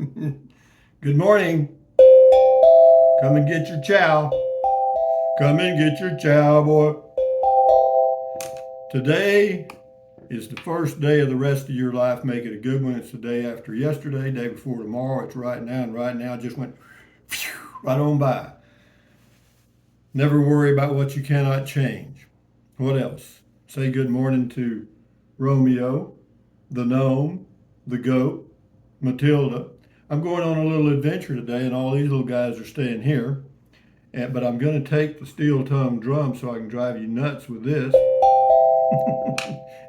Good morning. Come and get your chow. Come and get your chow, boy. Today is the first day of the rest of your life. Make it a good one. It's the day after yesterday, day before tomorrow. It's right now, and right now just went right on by. Never worry about what you cannot change. What else? Say good morning to Romeo, the gnome, the goat, Matilda. I'm going on a little adventure today, and all these little guys are staying here. But I'm going to take the steel tongue drum so I can drive you nuts with this.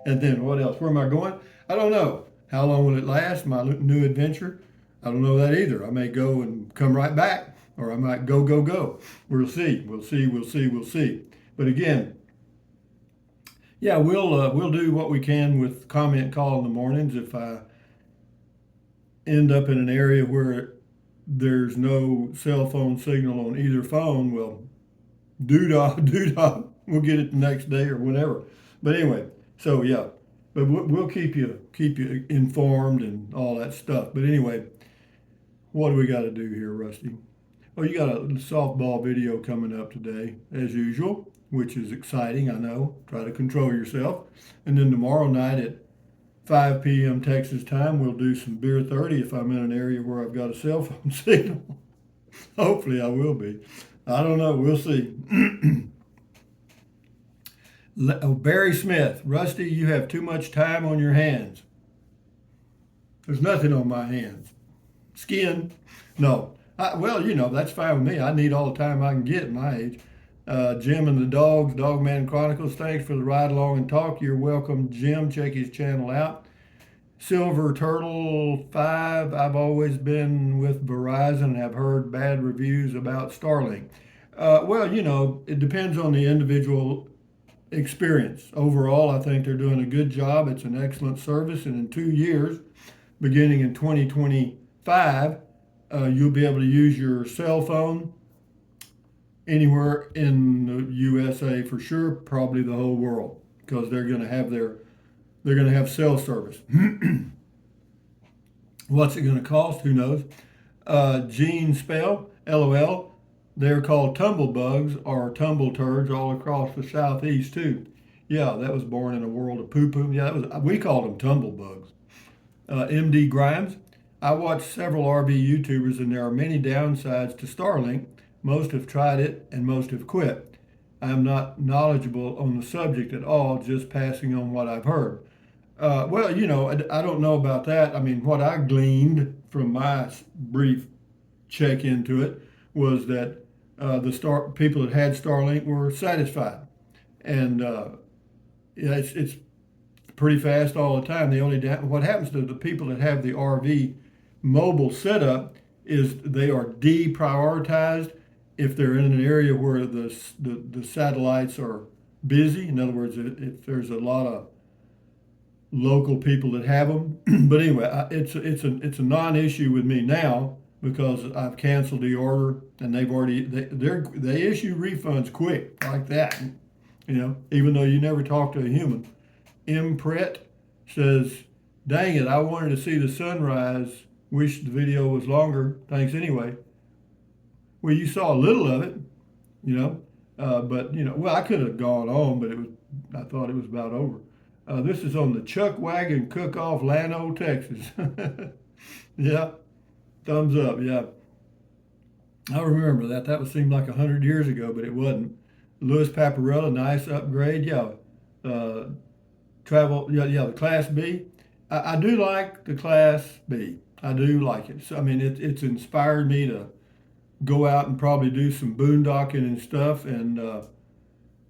And then what else? Where am I going? I don't know. How long will it last? My new adventure? I don't know that either. I may go and come right back, or I might go. We'll see. We'll see. But again, yeah, we'll do what we can with comment call in the mornings. If I end up in an area where there's no cell phone signal on either phone, well, doo-dah, we'll get it the next day or whatever. But anyway, so yeah, but we'll keep you informed and all that stuff. But anyway, what do we got to do here, Rusty? Well, you got a softball video coming up today, as usual, which is exciting. I know. Try to control yourself. And then tomorrow night at 5 p.m. Texas time, we'll do some beer 30 if I'm in an area where I've got a cell phone signal. Hopefully, I will be. I don't know. We'll see. Barry Smith, Rusty, you have too much time on your hands. There's nothing on my hands. Skin. No. Well, that's fine with me. I need all the time I can get at my age. Jim and the Dogs, Dogman Chronicles, thanks for the ride along and talk. You're welcome, Jim. Check his channel out. Silver Turtle 5, I've always been with Verizon and have heard bad reviews about Starlink. Well, it depends on the individual experience. Overall, I think they're doing a good job. It's an excellent service, and in 2 years, beginning in 2025, you'll be able to use your cell phone anywhere in the USA for sure, probably the whole world, because they're going to have cell service. What's it going to cost? Who knows? Gene Spell, LOL. They're called tumblebugs or tumble turds all across the southeast too. Yeah, that was born in a world of poo poo. Yeah, we called them tumblebugs. MD Grimes. I watched several RV YouTubers, and there are many downsides to Starlink. Most have tried it and most have quit. I am not knowledgeable on the subject at all, just passing on what I've heard. Well, I don't know about that. I mean, what I gleaned from my brief check into it was that the people that had Starlink were satisfied, and yeah, it's pretty fast all the time. What happens to the people that have the RV mobile setup is they are deprioritized if they're in an area where the satellites are busy. In other words, if there's a lot of local people that have them. But anyway, it's a non-issue with me now because I've canceled the order, and they issue refunds quick like that. Even though you never talk to a human. M. Prett says, "Dang it, I wanted to see the sunrise. Wish the video was longer. Thanks anyway." Well, you saw a little of it, but well, I could have gone on, but I thought it was about over. This is on the Chuck Wagon Cook-Off, Llano, Texas. Yeah, thumbs up. Yeah, I remember that. That seemed like 100 years ago, but it wasn't. Louis Paparella, nice upgrade. Yeah, travel. Yeah, the Class B. I do like the Class B. I do like it. So I mean, it's inspired me to go out and probably do some boondocking and stuff. And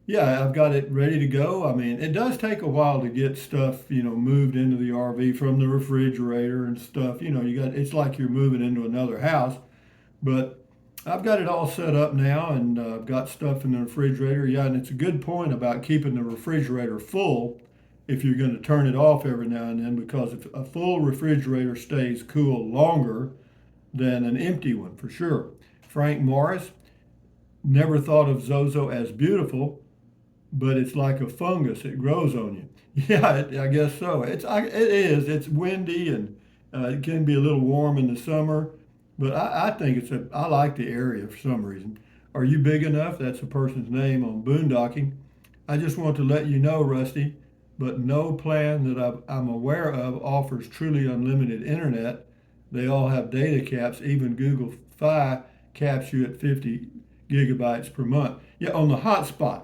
yeah, I've got it ready to go. I mean, it does take a while to get stuff, moved into the RV from the refrigerator and stuff. It's like you're moving into another house. But I've got it all set up now, and I've got stuff in the refrigerator. Yeah, and it's a good point about keeping the refrigerator full if you're going to turn it off every now and then, because if a full refrigerator stays cool longer than an empty one, for sure. Frank Morris, never thought of Zozo as beautiful, but it's like a fungus. It grows on you. Yeah, I guess so. It is. It's windy, and It can be a little warm in the summer, but I think I like the area for some reason. Are you big enough? That's a person's name on boondocking. I just want to let you know, Rusty, but no plan that I'm aware of offers truly unlimited internet. They all have data caps. Even Google Fi caps you at 50 gigabytes per month. Yeah, on the hotspot.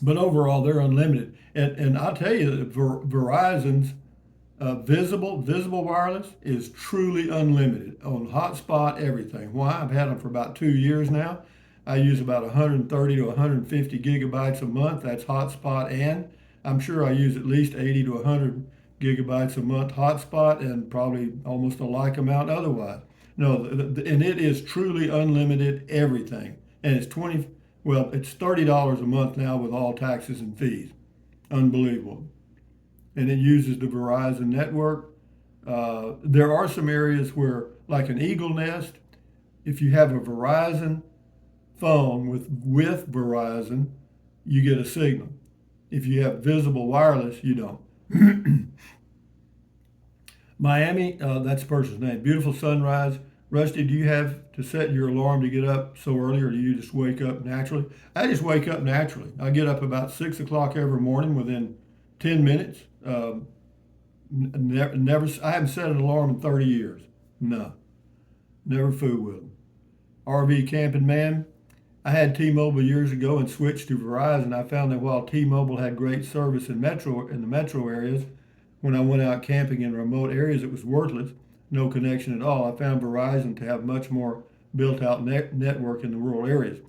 But overall, they're unlimited. And I'll tell you that Verizon's visible wireless is truly unlimited on hotspot, everything. Why? I've had them for about 2 years now. I use about 130 to 150 gigabytes a month. That's hotspot, and I'm sure I use at least 80 to 100 gigabytes a month hotspot, and probably almost a like amount otherwise. No, and it is truly unlimited everything, and it's 20. Well, it's $30 a month now with all taxes and fees. Unbelievable. And it uses the Verizon network. There are some areas where, like an Eagle Nest, if you have a Verizon phone with Verizon, you get a signal. If you have visible wireless, you don't. Miami, that's the person's name. Beautiful sunrise. Rusty, do you have to set your alarm to get up so early, or do you just wake up naturally? I just wake up naturally. I get up about 6 o'clock every morning within 10 minutes. Never, I haven't set an alarm in 30 years. No, never fool with them. RV camping man. I had T-Mobile years ago and switched to Verizon. I found that while T-Mobile had great service in the metro areas, when I went out camping in remote areas, it was worthless, no connection at all. I found Verizon to have much more built-out network in the rural areas.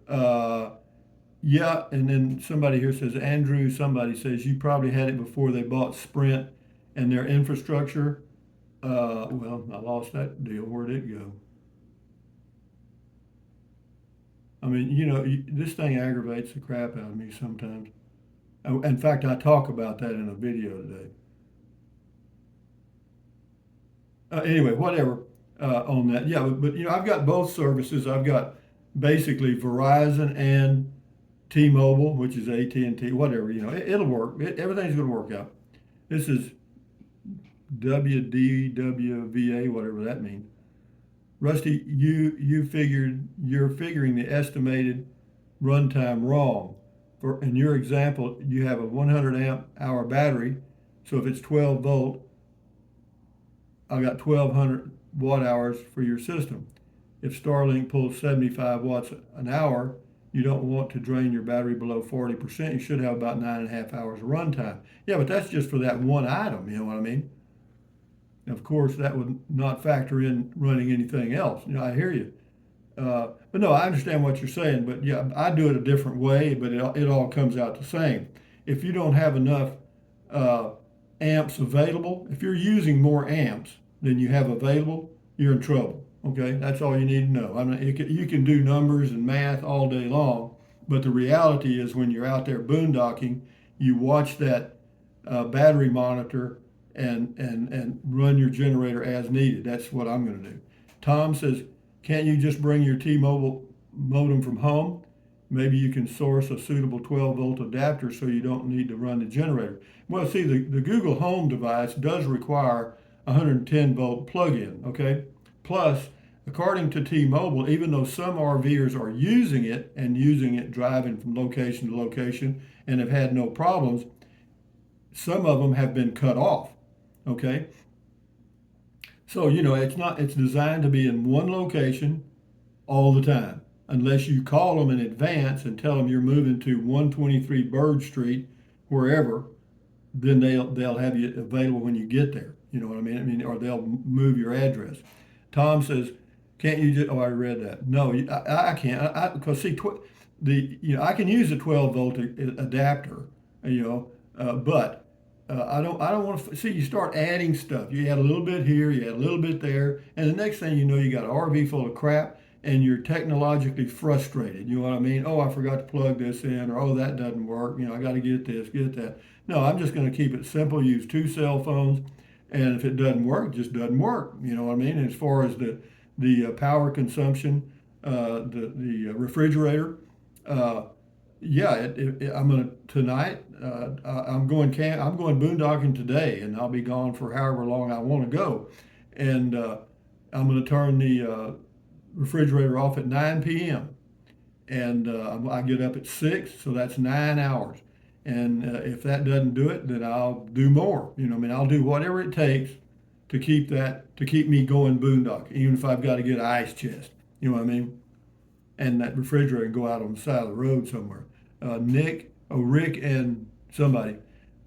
Uh, yeah, and then somebody here says, Andrew, somebody says, you probably had it before they bought Sprint and their infrastructure. Well, I lost that deal. Where'd it go? I mean, this thing aggravates the crap out of me sometimes. In fact, I talk about that in a video today. Anyway, whatever on that. Yeah, but I've got both services. I've got basically Verizon and T-Mobile, which is AT&T, whatever. It'll work. Everything's going to work out. This is WDWVA, whatever that means. Rusty, you're figuring the estimated runtime wrong. In your example, you have a 100 amp hour battery, so if it's 12 volt, I got 1200 watt hours for your system. If Starlink pulls 75 watts an hour, you don't want to drain your battery below 40%. You should have about 9.5 hours of runtime. Yeah, but that's just for that one item, you know what I mean? Of course, that would not factor in running anything else. I hear you. But no, I understand what you're saying. But yeah, I do it a different way, but it all comes out the same. If you don't have enough uh, amps available, if you're using more amps than you have available, you're in trouble. Okay, that's all you need to know. I mean, you can do numbers and math all day long, but the reality is when you're out there boondocking, you watch that battery monitor and run your generator as needed. That's what I'm going to do. Tom says, can't you just bring your T-Mobile modem from home? Maybe you can source a suitable 12 volt adapter so you don't need to run the generator. Well, see, the Google Home device does require 110 volt plug-in, okay? Plus, according to T-Mobile, even though some RVers are using it and using it driving from location to location and have had no problems, some of them have been cut off, okay? So, it's designed to be in one location all the time, unless you call them in advance and tell them you're moving to 123 Bird Street, wherever, then they'll have you available when you get there. You know what I mean? Or they'll move your address. Tom says, "Can't you just?" Oh, I read that. No, I can't. Because see, I can use a 12 volt adapter. But I don't want to see you start adding stuff. You add a little bit here, you add a little bit there, and the next thing you know, you got an RV full of crap, and you're technologically frustrated. You know what I mean? Oh, I forgot to plug this in, or oh, that doesn't work. I got to get this, get that. No, I'm just going to keep it simple. Use two cell phones, and if it doesn't work, it just doesn't work. You know what I mean? And as far as the power consumption, the refrigerator. Yeah, I'm gonna tonight. I'm going boondocking today, and I'll be gone for however long I want to go. And I'm gonna turn the refrigerator off at 9 p.m. And I get up at 6, so that's 9 hours. And if that doesn't do it, then I'll do more. I mean, I'll do whatever it takes to keep me going boondocking, even if I've got to get an ice chest. You know what I mean? And that refrigerator and go out on the side of the road somewhere. Rick, and somebody.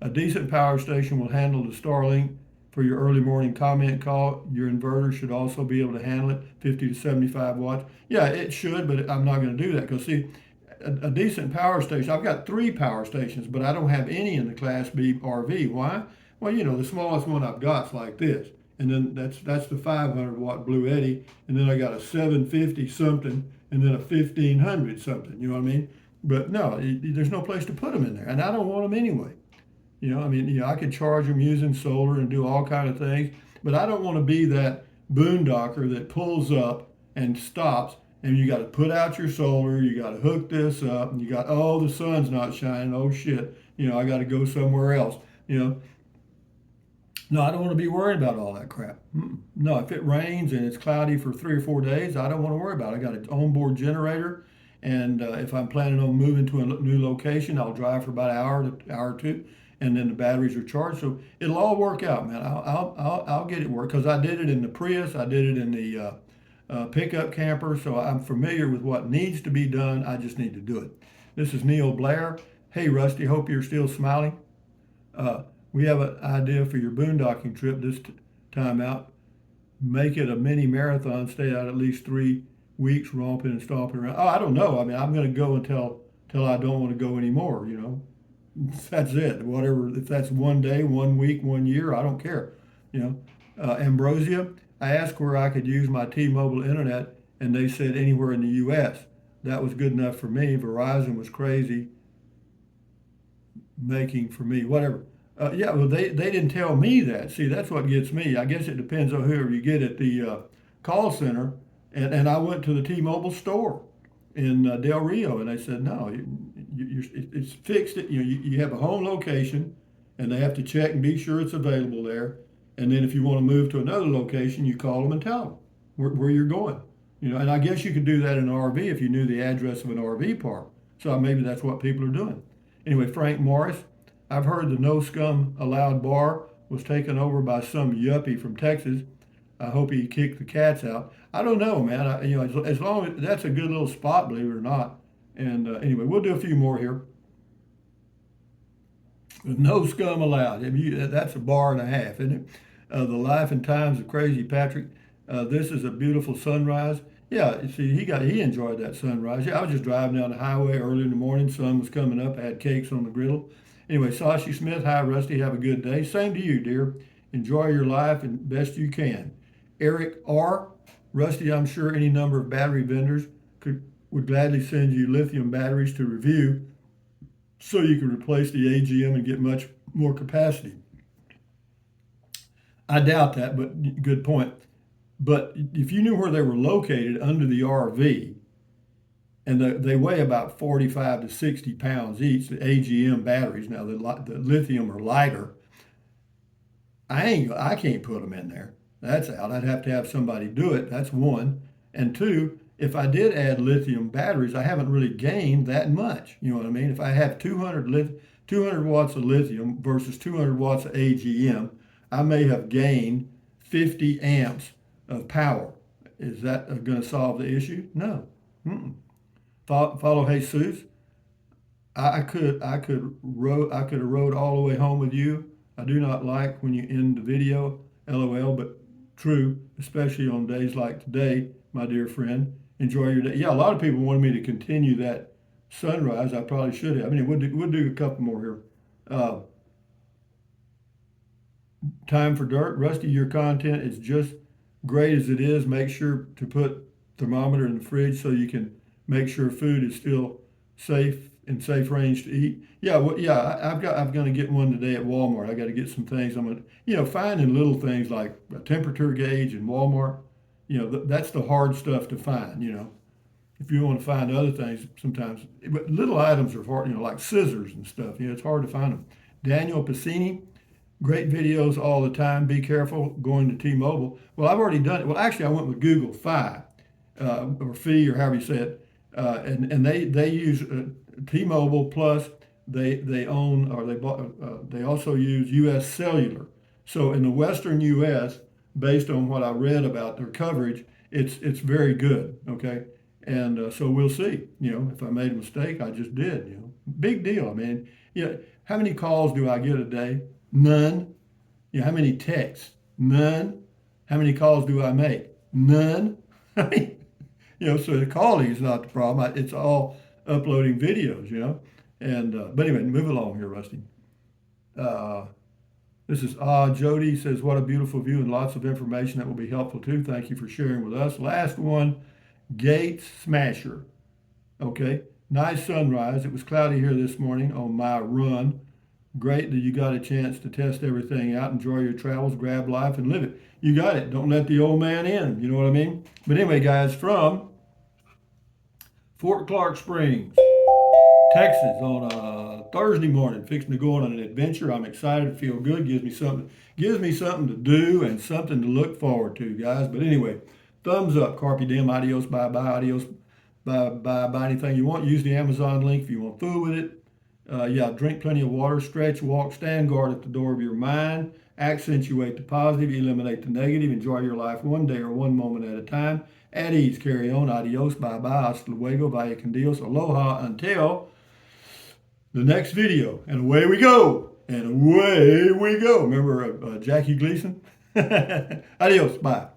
A decent power station will handle the Starlink for your early morning comment call. Your inverter should also be able to handle it, 50 to 75 watts. Yeah, it should, but I'm not going to do that because, see, a decent power station, I've got 3 power stations, but I don't have any in the Class B RV. Why? Well, the smallest one I've got is like this. And then that's the 500-watt Blue Eddy. And then I got a 750 something and then a 1500 something. You know what I mean? But no, there's no place to put them in there. And I don't want them anyway. I mean, I could charge them using solar and do all kind of things, but I don't want to be that boondocker that pulls up and stops, and you got to put out your solar, you got to hook this up, and you got, oh, the sun's not shining, oh shit, I got to go somewhere else. You know, no, I don't want to be worried about all that crap. No, if it rains and it's cloudy for 3 or 4 days, I don't want to worry about it. I got an onboard generator, and if I'm planning on moving to a new location, I'll drive for about an hour to hour or two, and then the batteries are charged. So it'll all work out, man. I'll get it work because I did it in the Prius, I did it in the pickup camper, so I'm familiar with what needs to be done. I just need to do it. This is Neil Blair. Hey, Rusty, hope you're still smiling. Uh, we have an idea for your boondocking trip this time out. Make it a mini marathon. Stay out at least 3 weeks, romping and stomping around. Oh, I don't know. I mean, I'm going to go until I don't want to go anymore. That's it. Whatever. If that's one day, 1 week, 1 year, I don't care. You Ambrosia. I asked where I could use my T-Mobile internet, and they said anywhere in the U.S. That was good enough for me. Verizon was crazy making for me, whatever. Yeah, well, they didn't tell me that. See, that's what gets me. I guess it depends on whoever you get at the call center. And I went to the T-Mobile store in Del Rio, and they said, no, it's fixed. You have a home location, and they have to check and be sure it's available there. And then if you want to move to another location, you call them and tell them where you're going. And I guess you could do that in an RV if you knew the address of an RV park. So maybe that's what people are doing. Anyway, Frank Morris, I've heard the No Scum Allowed bar was taken over by some yuppie from Texas. I hope he kicked the cats out. I don't know, man. As long as that's a good little spot, believe it or not. And anyway, we'll do a few more here. No scum allowed. That's a bar and a half, isn't it? The life and times of Crazy Patrick. This is a beautiful sunrise. Yeah, see, he enjoyed that sunrise. Yeah, I was just driving down the highway early in the morning. Sun was coming up. I had cakes on the griddle. Anyway, Sashi Smith, hi Rusty. Have a good day. Same to you, dear. Enjoy your life and best you can. Eric R. Rusty, I'm sure any number of battery vendors would gladly send you lithium batteries to review so you can replace the AGM and get much more capacity. I doubt that, but good point. But if you knew where they were located under the RV, and they weigh about 45 to 60 pounds each, the AGM batteries, now the lithium are lighter, I can't put them in there. That's out. I'd have to have somebody do it. That's one. And two, if I did add lithium batteries, I haven't really gained that much. You know what I mean? If I have 200 watts of lithium versus 200 watts of AGM, I may have gained 50 amps of power. Is that going to solve the issue? No. Mm-mm. Follow Jesus. I could have rode all the way home with you. I do not like when you end the video, LOL, but true, especially on days like today, my dear friend. Enjoy your day. Yeah, a lot of people wanted me to continue that sunrise. I probably should have. I mean, we'll do a couple more here. Uh, Time for dirt. Rusty, your content is just great as it is. Make sure to put thermometer in the fridge so you can make sure food is still safe in safe range to eat. Yeah, well, yeah, I'm going to get one today at Walmart. I got to get some things. I'm going to, finding little things like a temperature gauge in Walmart. That's the hard stuff to find. if you want to find other things, sometimes, but little items are hard, like scissors and stuff. It's hard to find them. Daniel Piscini, great videos all the time. Be careful going to T-Mobile. Well, I've already done it. Well, actually, I went with Google Fi, or Fi, or however you say it, and they use T-Mobile plus they own or they bought they also use U.S. Cellular. So in the Western U.S., based on what I read about their coverage, it's very good. Okay, and so we'll see. If I made a mistake, I just did. Big deal. I mean, how many calls do I get a day? None. How many texts? None. How many calls do I make? None. I mean, so the calling is not the problem. It's all uploading videos. And but anyway, move along here, Rusty. Uh, this is Jody says, "What a beautiful view and lots of information that will be helpful too. Thank you for sharing with us." Last one, Gates Smasher. Okay, nice sunrise. It was cloudy here this morning on my run. Great that you got a chance to test everything out, enjoy your travels, grab life, and live it. You got it. Don't let the old man in. You know what I mean? But anyway, guys, from Fort Clark Springs, Texas, on a Thursday morning, fixing to go on an adventure. I'm excited, feel good, gives me something to do and something to look forward to, guys. But anyway, thumbs up, carpe diem, adios, bye bye, adios, buy anything you want. Use the Amazon link if you want food with it. Yeah, drink plenty of water, stretch, walk, stand guard at the door of your mind, accentuate the positive, eliminate the negative, enjoy your life one day or one moment at a time. At ease, carry on, adios, bye bye, hasta luego, vaya con Dios, aloha, until the next video. And away we go. And away we go. Remember Jackie Gleason? Adios, bye.